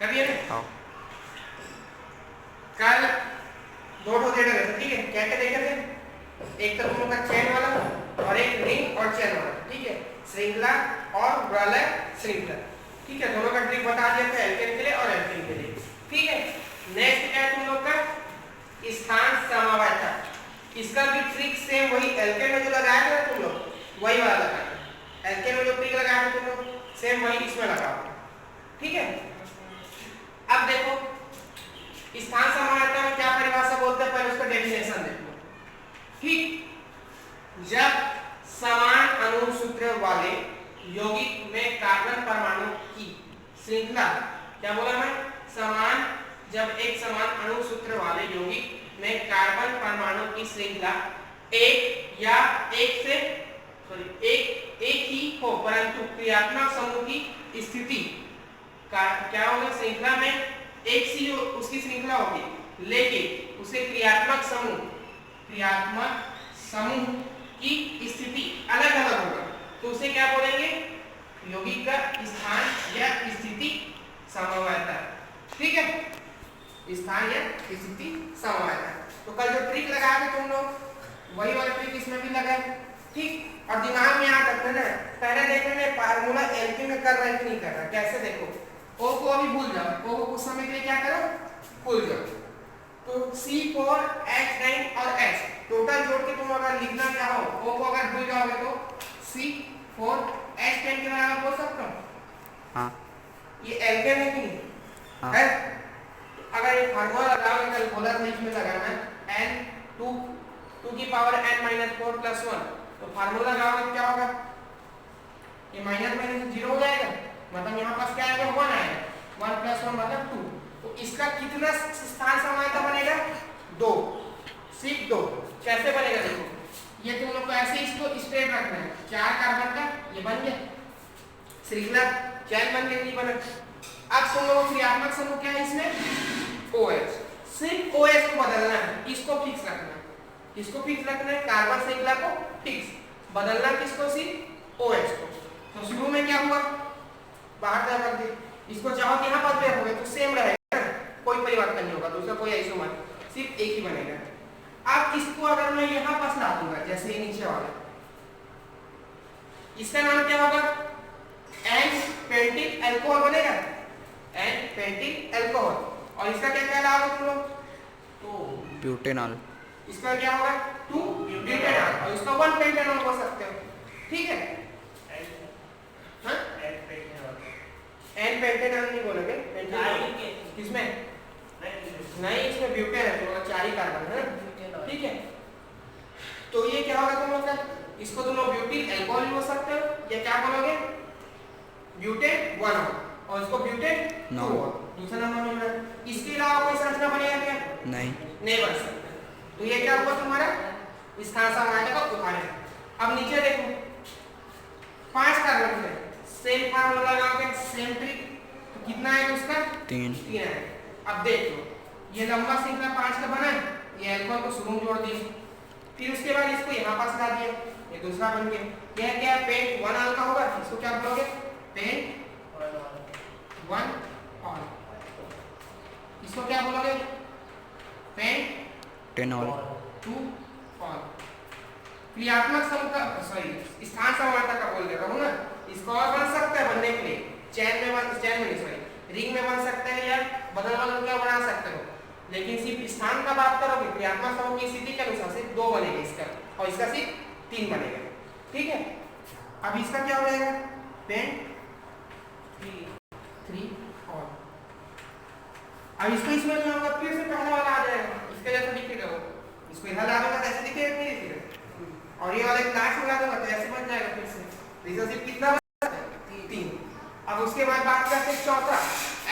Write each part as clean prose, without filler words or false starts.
कभी है ना? हाँ। कल दो ठो दे रहे थे, ठीक है? क्या क्या देखे थे? एक तो तुम लोग का चेन वाला और एक रिंग और चेन वाला, ठीक है? श्रृंखला और वलय श्रृंखला, ठीक है? दोनों का ट्रिक बता दिया था एल्केन के लिए और एल्केन के लिए, ठीक है? नेक्स्ट क्या है तुम लोग का स्थान समवायता। इसका भी ट्रिक सेम वही एल्केन में जो लगाया था तुम लोग वही वाला लगाना। एल्केन में जो ट्रिक लगाया था तुम लोग सेम वही इसमें लगाओ, ठीक है? अब देखो स्थान समवायता में क्या परिभाषा बोलते हैं, पहले उसका डेफिनेशन देखो, ठीक? जब समान अणु सूत्र वाले यौगिक में कार्बन परमाणु की श्रृंखला, क्या बोला मैं, समान, जब एक समान अणु सूत्र वाले यौगिक में कार्बन परमाणु की श्रृंखला एक या एक ही हो परंतु क्रियात्मक समूह की स्थिति का क्या होगा, श्रृंखला में एक सी उसकी श्रृंखला होगी लेकिन उसे क्रियात्मक समूह की स्थिति अलग अलग होगा, तो उसे क्या बोलेंगे, यौगिक का स्थान या स्थिति समवायता, ठीक है? स्थान या स्थिति समवायता। तो कल जो ट्रिक लगाया था तुम लोग वही वाला ट्रिक इसमें भी लगाए, ठीक? और दिमाग में याद रखना है, पहले देखने फार्मूला एल्केन में कर रहा है कि नहीं कर रहा, कैसे देखो, ओ को अभी भूल जाओ, ओ को कुछ समय के लिए क्या करो, भूल जाओ। तो C4H9 और H टोटल जोड़ के तुम अगर लिखना चाहो, ओ को अगर भूल जाओगे तो C4H10 के बराबर बोल सकते हो। हाँ। ये एल्केन है कि नहीं? हाँ। है? तो अगर ये फार्मूला लगाओगे कल बोला था इसमें लगाना है n 2 की पावर n-4 + 1, तो फार्मूला लगाओगे क्या होगा, ये माइनस माइनस 0 हो जाएगा, मतलब यहाँ पास क्या आएगा, 1 आएगा, 1 + 1 मतलब 2। तो इसका कितना स्थान समवायता बनेगा, 2, सिर्फ 2। कैसे बनेगा देखो, ये तुम लोग को ऐसे इसको स्ट्रेट रखना है, 4 कार्बन का ये बन गया, श्रृंखला चैन बन गई, बना। अब तुम लोगों को क्रियात्मक समूह क्या है इसमें, OH, सिर्फ OH को बदलना है, इसको फिक्स रखना है, इसको फिक्स रखना है, कार्बन श्रृंखला को फिक्स, बदलना किसको, सिर्फ OH को। तो शुरू में क्या हुआ, बाहर जा कर दे, इसको चाहो कि यहाँ पर रखोगे तो सेम रहेगा, कोई परिवर्तन नहीं होगा, दूसरा कोई आइसोमर, सिर्फ एक ही बनेगा। अब इसको अगर मैं यहाँ पास ला दूंगा, जैसे ये नीचे वाला, इसका नाम क्या होगा, N-पेंटिल अल्कोहल बनेगा, N-पेंटिल अल्कोहल। और इसका क्या कहलाएगा तुम लोग, तो ब्यूटेनॉल। इसका क्या होगा, 2-ब्यूटेनॉल, और इसका 1-पेंटेनॉल बोल सकते हो, ठीक है? हाँ? N-पेंटेनॉल नहीं बोलोगे, किसमें नहीं, इसमें ब्यूटेन है, तो 4 ही कार्बन है, ठीक है? तो ये क्या होगा तुम लोग का, इसको तुम लोग ब्यूटिल अल्कोहल बोल सकते हो, या क्या बोलोगे, ब्यूटेन 1 और इसको ब्यूटेन 2, दूसरा नाम मिल रहा है। इसके अलावा कोई संरचना बनेगा क्या, नहीं बन सकता। तो ये क्या हुआ तुम्हारा स्थान समवायता का उदाहरण। अब नीचे देखो 5 कार्बन है, सेम फार्मूला लगाओगे, सेम ट्रिक, तो कितना है उसका, 3 है। अब देखो ये लंबा श्रृंखला 5 का बना है, ये अल्कोहल को शुरू में जोड़ दिए, फिर उसके बाद इसको यहाँ पास ला दिया, ये दूसरा बन गया। यह क्या है, पेंट 1 ऑल का होगा, इसको क्या बोलोगे, पेंट 1 ऑल। इसको क्या बोलोगे, पेंट 10 ऑल 2 ऑल। क्रियात्मक समूह का, सॉरी स्थान समवायता का बोल रहा हूँ ना, इसको और बन सकता है बनने के लिए, चैन में नहीं, सॉरी रिंग में बन सकते हैं, या बदल क्या बना सकते हो, लेकिन सिर्फ स्थान का बात करोगे, क्रियात्मक समूह की स्थिति के अनुसार सिर्फ 2 बनेगा इसका, और इसका सिर्फ 3 बनेगा, ठीक है? अब इसका क्या हो जाएगा, पेंट 3 ऑल। अब इसको इसमें क्या होगा, फिर से पहले वाला आ जाएगा, इसके जैसा दिखेगा वो, इसको इधर ला दूंगा तो ऐसे दिखेगा, नहीं दिखेगा, और ये वाले क्लास में ला दूंगा तो ऐसे बन जाएगा फिर से। इसका सिर्फ कितना बन सकता है, 3। अब उसके बाद बात करते हैं चौथा,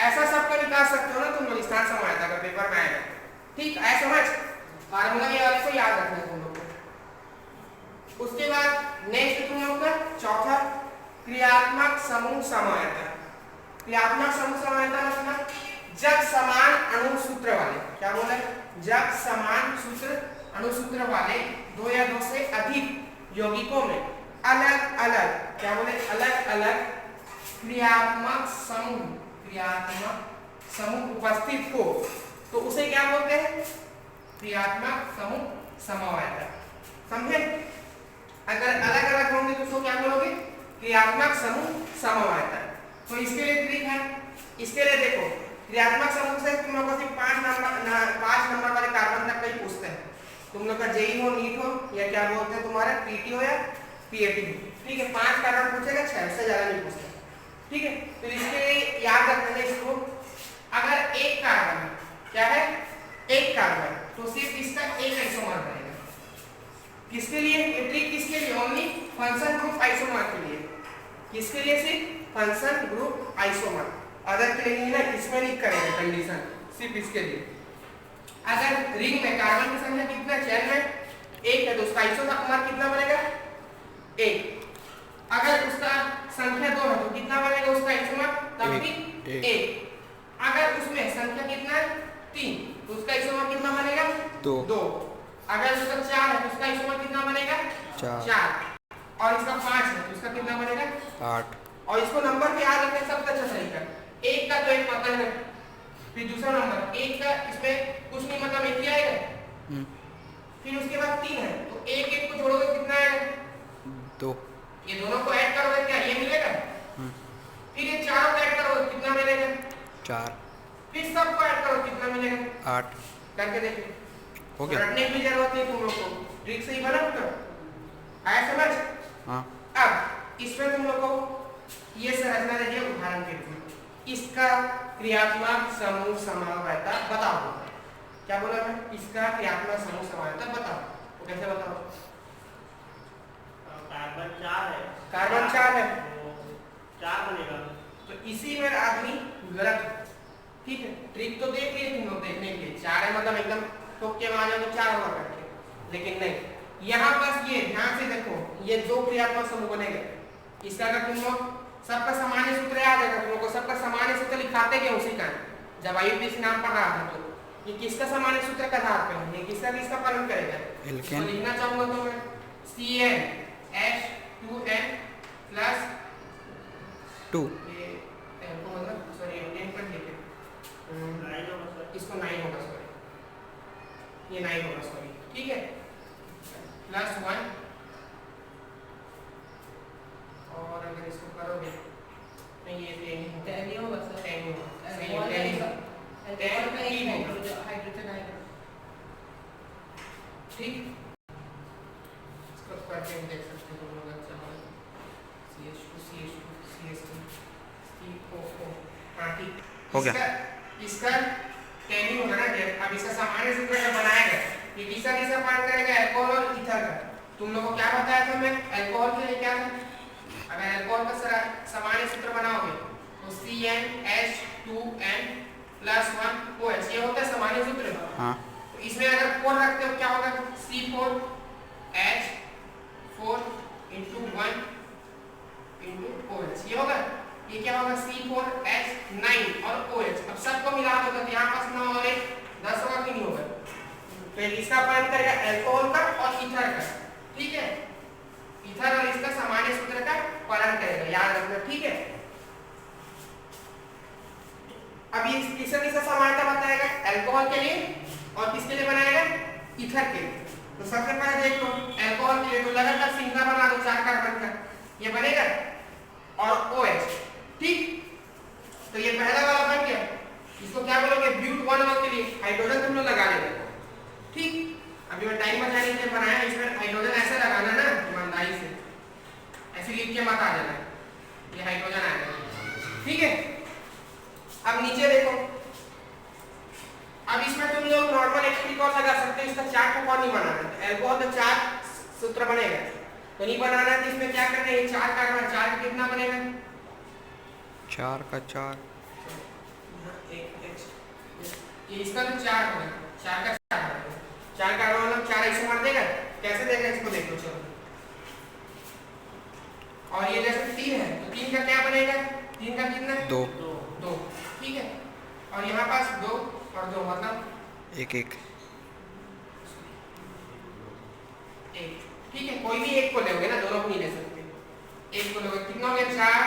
ऐसा सबको निकाल सकते हो ना तुम लोग, स्थान समवायता का पेपर में आएगा, ठीक है? समझ, फार्मूला ये वाले को याद रखना है तुम लोग को। उसके बाद नेक्स्ट तुम लोग का चौथा, क्रियात्मक समूह समवायता। क्रियात्मक समूह समवायता मतलब जब समान अणु सूत्र वाले, क्या बोले, जब समान अणु सूत्र वाले 2 या 2 से अधिक यौगिकों में अलग अलग, क्या बोले, अलग अलग क्रियात्मक समूह उपस्थित हो तो उसे क्या बोलते हैं? क्रियात्मक समूह समवायता। समझे? अगर अलग अलग होंगे तो उसको क्या बोलोगे? क्रियात्मक समूह समवायता। तो इसके लिए ट्रिक है। इसके लिए देखो, क्रियात्मक समूह से तुम लोग को सिर्फ 5 नंबर वाले कार्बन तक का ही पूछते हैं। तुम लोग का जेई हो, नीट हो, या क्या बोलते हैं तुम्हारा पीटी हो या पीएटी हो, ठीक है, 5 कार्बन पूछेगा, 6 से ज्यादा नहीं पूछता, ठीक है। तो इसके लिए याद रखना है इसको, अगर एक कार्बन क्या है, एक कार्बन, तो सिर्फ इसका एक आइसोमर बनेगा। किसके लिए ये ट्रिक? किसके लिए? ओनली फंक्शन ग्रुप आइसोमर के लिए। किसके लिए? सिर्फ फंक्शन ग्रुप आइसोमर, अदर के लिए नहीं ना, इसमें नहीं करेंगे कंडीशन, सिर्फ इसके लिए। अगर रिंग में कार्बन की संख्या कितना, चेन में 1 है, तो उसका आइसोमर कितना बनेगा? 1। अगर उसका संख्या 2 है तो कितना बनेगा उसका आइसोमर? तब भी 1। अगर उसमें संख्या कितना है? 3, तो उसका आइसोमर कितना बनेगा? 2। अगर उसका 4 है तो उसका आइसोमर कितना बनेगा? 4। और इसका 5 है तो उसका कितना बनेगा? 8। और इसको नंबर पे याद रखने सबसे अच्छा तरीका, 1 का तो 1 पता है, फिर दूसरा नंबर 1 का, इसमें कुछ नहीं मतलब 1 ही आएगा, फिर उसके बाद 3 है तो 1 को जोड़ोगे कितना आएगा? 2। ये दोनों को ऐड करोगे क्या ये मिलेगा? फिर ये चारों को ऐड करोगे कितना मिलेगा? 4। फिर सबको ऐड करो कितना मिलेगा? 8। करके देखो, हो गया। रटने की जरूरत नहीं तुम लोग को, ट्रिक से ही बना होगा। आया समझ? हाँ। अब इसमें तुम लोग को ये संरचना देखिए उदाहरण के रूप में, इसका क्रियात्मक समूह समवायता बताओ। क्या बोला मैं? इसका क्रियात्मक समूह समवायता बताओ। तो कैसे बताओ? कार्बन 4 है, कार्बन 4 है तो 4 बनेगा। तो इसी में आदमी गलत, ठीक है। ट्रिक तो देख लिए तुम लोग, देखने के लिए 4 है मतलब एकदम ठोक के मार जाओगे 4 होगा करके, लेकिन नहीं, यहाँ बस ये ध्यान से देखो, ये 2 क्रियात्मक समूह बनेगा। इसका अगर तुम लोग सबका सामान्य सूत्र याद है, तुम लोग को सबका सामान्य सूत्र लिखाते क्या उसी का, जब आईयूपीएससी नाम पढ़ रहा था तो ये किसका सामान्य सूत्र का आधार पे है, ये किसका पालन करेगा? इसको लिखना चाहूंगा तो मैं CnH2n प्लस 2, ये मतलब सॉरी 10 पर लिखे, इसको 9 होगा, सॉरी ये 9 होगा, सॉरी, ठीक है, प्लस 1, और अगर इसको करोगे नहीं ये 10 ही होगा, सर 10 होगा, सही है, 10 होगा, हाइड्रोजन आएगा, ठीक। इसको करके देख सकते हो लोग, अच्छा है CH2 CH2 हाँ ठीक हो गया। इसका 10 ही होगा ना, अब इसका सामान्य सूत्र जब बनाएगा ये किसका पालन करेगा? अल्कोहल और ईथर का। तुम लोगों को क्या बताया था मैं? अल्कोहल के लिए क्या था? अगर अल्कोहल का सामान्य सूत्र बनाओगे तो CnH2n प्लस 1 OH, ये होता है सामान्य सूत्र। हाँ। तो इसमें अगर 4 रखते हो क्या होगा? C4H4 into 1 into OH, ये होगा। ये क्या होगा? C4H9 और OH। अब सबको मिला दो तो यहाँ पास 9 और 1 10 होगा कि नहीं होगा? तो इसका पालन करेगा अल्कोहल का और ईथर का, ठीक है। ईथर और इसका सामान्य सूत्र का पालन करेगा, याद रखना, ठीक है। अब ये किसका समानता बताएगा? अल्कोहल के लिए, और किसके लिए बनाएगा? ईथर के लिए। तो सबसे पहले देख लो अल्कोहल के लिए, तो लगातार श्रृंखला बना दो 4 कार्बन का, ये बनेगा, और OH, ठीक। तो ये पहला वाला बन गया। इसको क्या बोलोगे? ब्यूट 1 के लिए हाइड्रोजन तुम लोग लगा लेना, ठीक। अभी मैं टाइम बचाने के लिए बनाया, इसमें हाइड्रोजन ऐसे लगाना ना ईमानदारी से, ऐसे लिख के मत आ जाना, ये हाइड्रोजन आएगा, ठीक है। अब नीचे देखो, अब इसमें तुम लोग नॉर्मल एक ट्रिक और लगा सकते हो, इसका चार्ट को कौन नहीं बनाना है? अल्कोहल का 4 सूत्र बनेगा, तो नहीं बनाना है तो इसमें क्या करना है? 4 कार्बन, 4 का कितना बनेगा? 4 का 4, ये इसका तो 4 होगा, 4 का 4 होगा, 4 कार्बन मतलब 4 आइसोमर देगा। कैसे देगा इसको देखो, चलो। और ये जैसे 3 है तो 3 का क्या बनेगा? 3 का कितना? 2, ठीक है। और यहाँ पास 2 और 2 मतलब 1 1, ठीक है। कोई भी एक को लोगे ना, दोनों को नहीं ले सकते, एक को लोगे, कितना हो गया? 4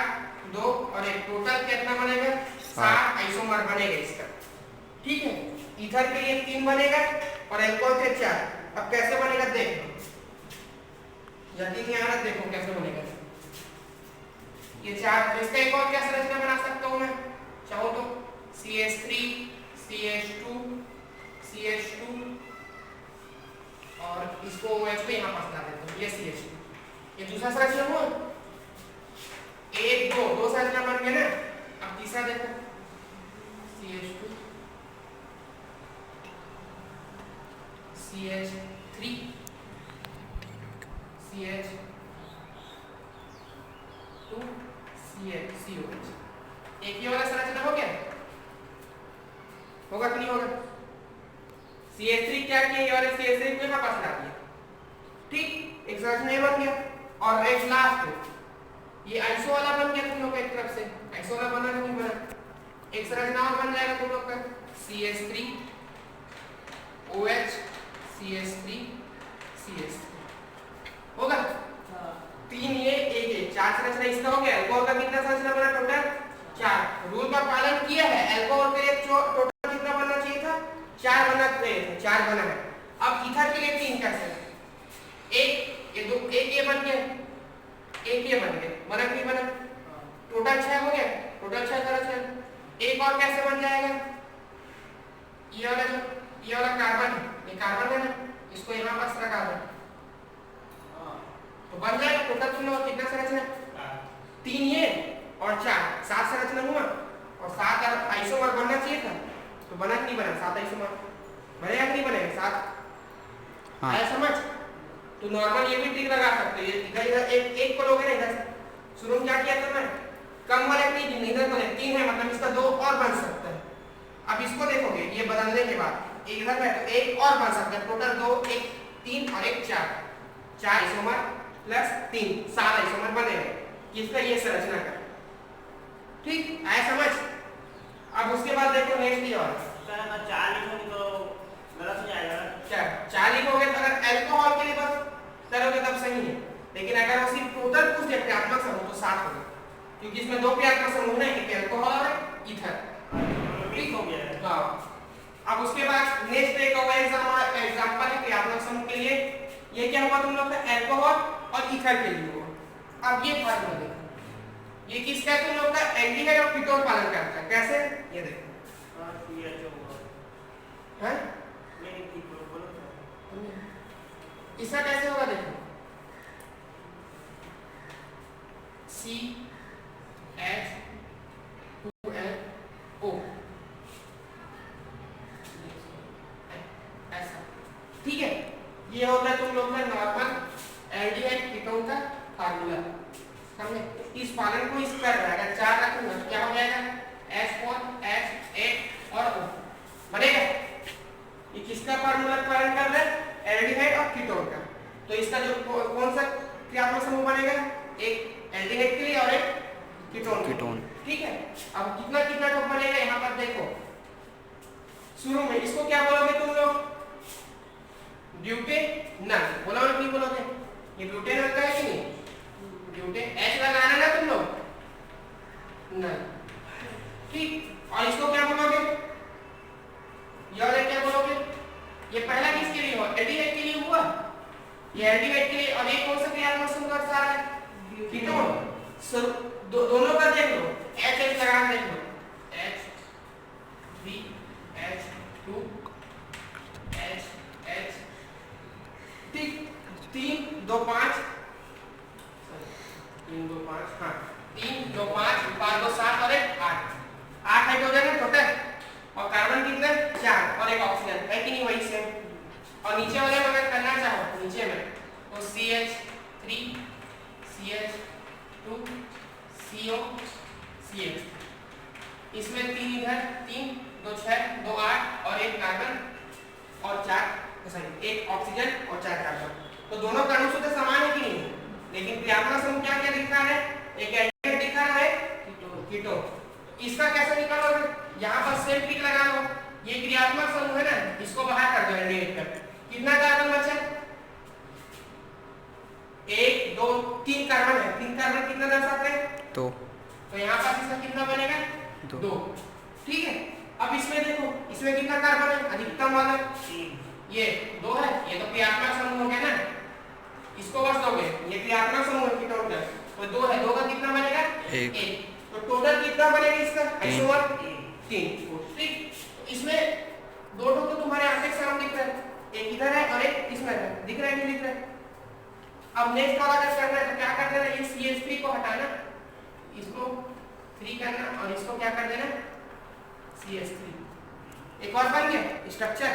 2 और 1 टोटल कितना बनेगा 7 आइसोमर बनेगा इसका। ठीक है, ईथर के लिए 3 बनेगा और अल्कोहल के 4। अब कैसे बनेगा देख लो, यकीन नहीं आ रहा, देखो कैसे बनेगा ये 4। इसका एक और क्या संरचना बना सकता हूं मैं चाहो तो, CH3 CH2 CH2 और इसको OH पे यहाँ पास ला देता हूँ, ये CH2। ये दूसरा संरचना हुआ, 1 2 संरचना बन गया ना। अब तीसरा देखो, CH2 CH3 CH2 COH। एक ही वाला संरचना हो गया, होगा कि नहीं होगा? CH3 क्या किया, ये वाले CH3 को यहाँ पास ला दिया। ठीक, एक संरचना ये बन गया। और एक लास्ट ये आइसो वाला बन गया तुम लोग का, एक तरफ से आइसो वाला बना नहीं बना, एक संरचना और बन जाएगा तुम लोग का, CH3 OH CH3 CH3 होगा। 3 ये 1 ये 4 संरचना इसका हो गया। अल्कोहल का कितना संरचना बना टोटल 4। रूल का पालन किया है, अल्कोहल के लिए टोटल कितना बनना चाहिए था 4 बनना चाहिए, 4 बना है। अब ईथर के लिए 3 कैसे, 1 ये 2 1 ये बन गया, 1 ये बन गया, बना कि नहीं बना? टोटल 6 हो गया, टोटल 6 संरचना। एक और कैसे बन जाएगा, ये वाला कार्बन है, ये कार्बन है ना, इसको यहाँ पास रखा दो तो बन जाएगा। टोटल तुम लोग कितना संरचना 3 ये और 4 7 संरचना हुआ। और 7 आइसोमर बनना चाहिए था, तो बना कि नहीं बना? 7 आइसोमर बनेगा कि नहीं बनेगा? 7 आया समझ? तो नॉर्मल ये भी ट्रिक लगा सकते हो। ये इधर एक को लोगे ना, इधर शुरू में क्या किया था मैं, कम वाले नहीं इधर को 3 है, मतलब इसका 2 और बन सकता है। अब इसको देखोगे ये बदलने के बाद एक इधर है तो 1 और बन सकता है। टोटल 2 1 3 और 1 4 आइसोमर प्लस 3 7 आइसोमर बनेगा किसका, ये संरचना का। ठीक आया समझ? अब उसके बाद देखो नेक्स्ट ये और 4 लिखोगे तो गलत हो जाएगा। क्या 4 लिखोगे तो अगर अल्कोहल के लिए बस करोगे तब सही है, लेकिन अगर वो सिर्फ टोटल पूछ दे क्रियात्मक समूह तो 7 होगा, क्योंकि इसमें 2 क्रियात्मक समूह है, एक अल्कोहल और ईथर। ठीक हो गया। हाँ, अब उसके बाद नेक्स्ट एक और एग्जांपल है क्रियात्मक समूह के लिए। ये क्या हुआ तुम लोग का, अल्कोहल और ईथर के लिए हुआ। अब ये फार्मूला देखो, ये किसका है तुम लोग का, एल्डिहाइड और कीटोन पालन करता है। कैसे, ये देखो हैं, इसका कैसे होगा देखो, CH2NO ऐसा। ठीक है, ये होता है तुम लोग का नॉर्मल एल्डिहाइड कीटोन का फार्मूला। समझे? इस पालन को इस कर रहा है, अगर 4 रखूंगा तो क्या हो जाएगा, H4 H8 और O बनेगा। ये किसका फार्मूला पालन कर रहा है, एल्डिहाइड और कीटोन का। तो इसका जो कौन सा क्रियात्मक समूह बनेगा, एक एल्डिहाइड के लिए और एक कीटोन। ठीक है, अब कितना कितना टोक बनेगा यहाँ पर देखो। शुरू में इसको क्या बोलोगे तुम लोग, ब्यूटेनॉल बोलोगे नहीं बोलोगे? ये ब्यूटेनॉल का है कि नहीं, ब्यूटेन H लगाना ना तुम लोग ना। ठीक, और इसको क्या बोलोगे, ये वाले क्या बोलोगे, ये पहला किसके लिए हुआ, एल्डिहाइड के लिए हुआ, ये एल्डिहाइड के लिए। और एक कौन सा क्रियात्मक समूह का सारा है, कीटोन। दोनों का देख लो, H लगा देख लो, H3 H2 H। ठीक, 3 2 5 3 2 5 हाँ 3 2 5 5 2 7 और 1 8 हाइड्रोजन है टोटल, और कार्बन कितने 4 और एक ऑक्सीजन है कि नहीं, वही सेम। और नीचे वाले में अगर करना चाहो नीचे में तो CH3 CH2 CO CH, इसमें 3 इधर 3 2 6 2 8 और 1 कार्बन और 4 सॉरी 1 ऑक्सीजन और 4 कार्बन। तो दोनों का अणु सूत्र समान है कि नहीं, लेकिन क्रियात्मक समूह क्या क्या दिख रहा है, एक एल्डिहाइड दिख रहा है, कीटोन। इसका कैसे निकालोगे, यहाँ पर सेम ट्रिक लगा लो। ये क्रियात्मक समूह है ना, इसको बाहर कर दो एल्डिहाइड का। कितना कार्बन बचा, 1 2 3 कार्बन है, 3 कार्बन कितना दर्शाते हैं, 2 तो यहाँ पास इसका कितना बनेगा? 2। ठीक है, अब इसमें देखो, इसमें कितना कार्बन है? अधिकतम वाला 3। ये 2 है, ये तो क्रियात्मक समूह हो गया ना, इसको बस दोगे, ये क्रियात्मक समूह है टोटल, तो 2 है, 2 का कितना बनेगा? 1। तो टोटल कितना बनेगा इसका? आइसोमर 3। ठीक, तो इसमें दो तो तुम्हारे आंखें के सामने दिख रहा है, एक इधर है और एक इसमें है, दिख रहा है नहीं दिख रहा है? अब नेक्स्ट वाला अगर करना है तो क्या कर देना, इस CH3 को हटाना, इसको 3 करना और इसको क्या कर देना, CH3। एक और बन गया स्ट्रक्चर,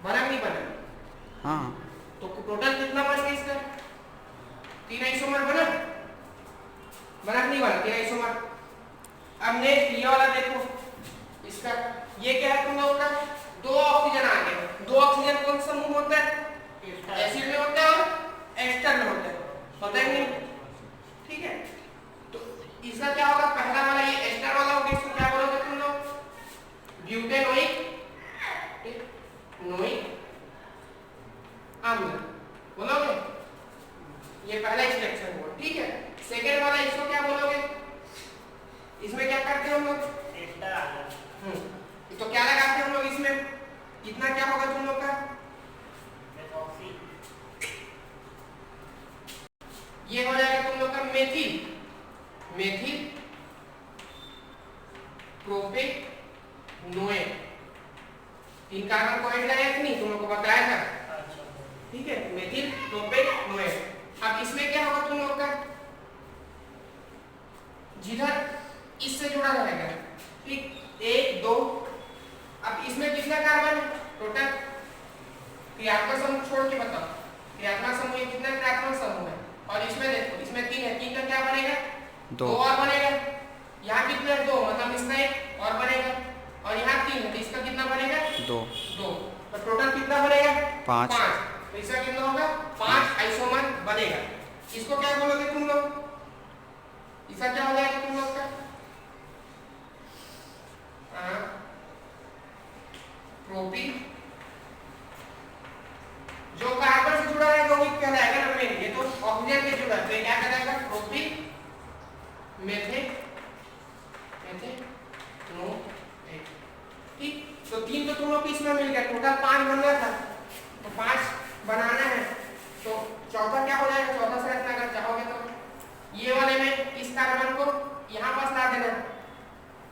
बना नहीं बना? हाँ। तो टोटल कितना बच गया इसका? 3 आइसोमर बना? बना नहीं बना 3 आइसोमर? अब नेक्स्ट ये वाला देखो, इसका ये क्या है तुम लोगों का? 2 ऑक्सीजन आ गए। 2 ऑक्सीजन कौन सा समूह होता है? एसिड में होता है और एस्टर में होता है, होता है नहीं? ठीक है, तो इसका क्या होगा? पहला वाला ये एस्टर वाला होगा, इसको क्या बोलोगे तुम लोग? ब्यूटेनोइक अम्ल बोलोगे, ये पहला स्ट्रक्चर हुआ। ठीक है, सेकेंड वाला इसको क्या बोलोगे? इसमें क्या करते हैं हम लोग? एस्टर आ गया। तो क्या लगाते हैं हम लोग इसमें? कितना क्या होगा तुम लोग का? मेथॉक्सी। ये हो जाएगा तुम लोग का मेथिल, मेथिल प्रोपेनोएट। 3 कार्बन कोएट लगाया कि नहीं, तुम लोग को बताया था? अच्छा। ठीक है, मेथिल प्रोपेनोएट। अब इसमें क्या होगा तुम लोग का? जिधर इससे जुड़ा रहेगा, ठीक, 1 2। अब इसमें कितना कार्बन है टोटल? क्रियात्मक समूह छोड़ के बताओ, क्रियात्मक समूह ये कितना क्रियात्मक समूह है? और इसमें देखो, इसमें 3 है, 3 का क्या बनेगा? 2 और बनेगा। यहाँ कितना है? 2, मतलब इसका 1 और बनेगा, और यहाँ 3 है, तो इसका कितना बनेगा? 2। तो टोटल कितना बनेगा? 5। तो इसका कितना होगा? 5 आइसोमर बनेगा। इसको क्या बोलोगे तुम लोग? इसका क्या हो जाएगा तुम लोग का? प्रोपी, जो कार्बन से जुड़ा रहेगा वो क्या रहेगा ना मेन, ये तो ऑक्सीजन से जुड़ा है, तो क्या करेगा? प्रोपी मेथे मेथेनोएट। ठीक, तो 3 तो तुम लोग इसमें मिल गया, टोटल 5 बनना था, तो 5 बनाना है, तो चौथा क्या हो जाएगा? चौथा से रखना अगर चाहोगे तो ये वाले में इस कार्बन को यहाँ पास ला देना,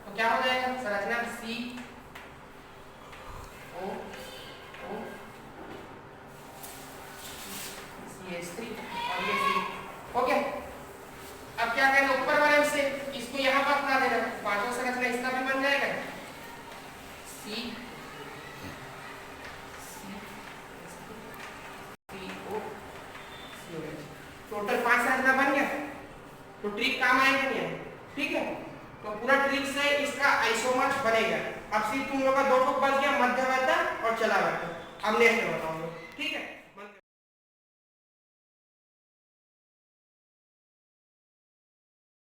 तो क्या हो जाएगा? संरचना CH3 और ये C। ओके, अब क्या करना? ऊपर वाले से इसको यहाँ पास ला देना, पांचवा संरचना इसका भी बन जाएगा C टोटल 5 संरचना बन गया। तो ट्रिक काम आएगा नहीं? ठीक है, तो पूरा ट्रिक से इसका आइसोमर बनेगा। अब सिर्फ तुम लोग का 2 टुक बच गया, मध्यवर्ती और चलावर्ती। अब नेक्स्ट बताऊंगा, ठीक है।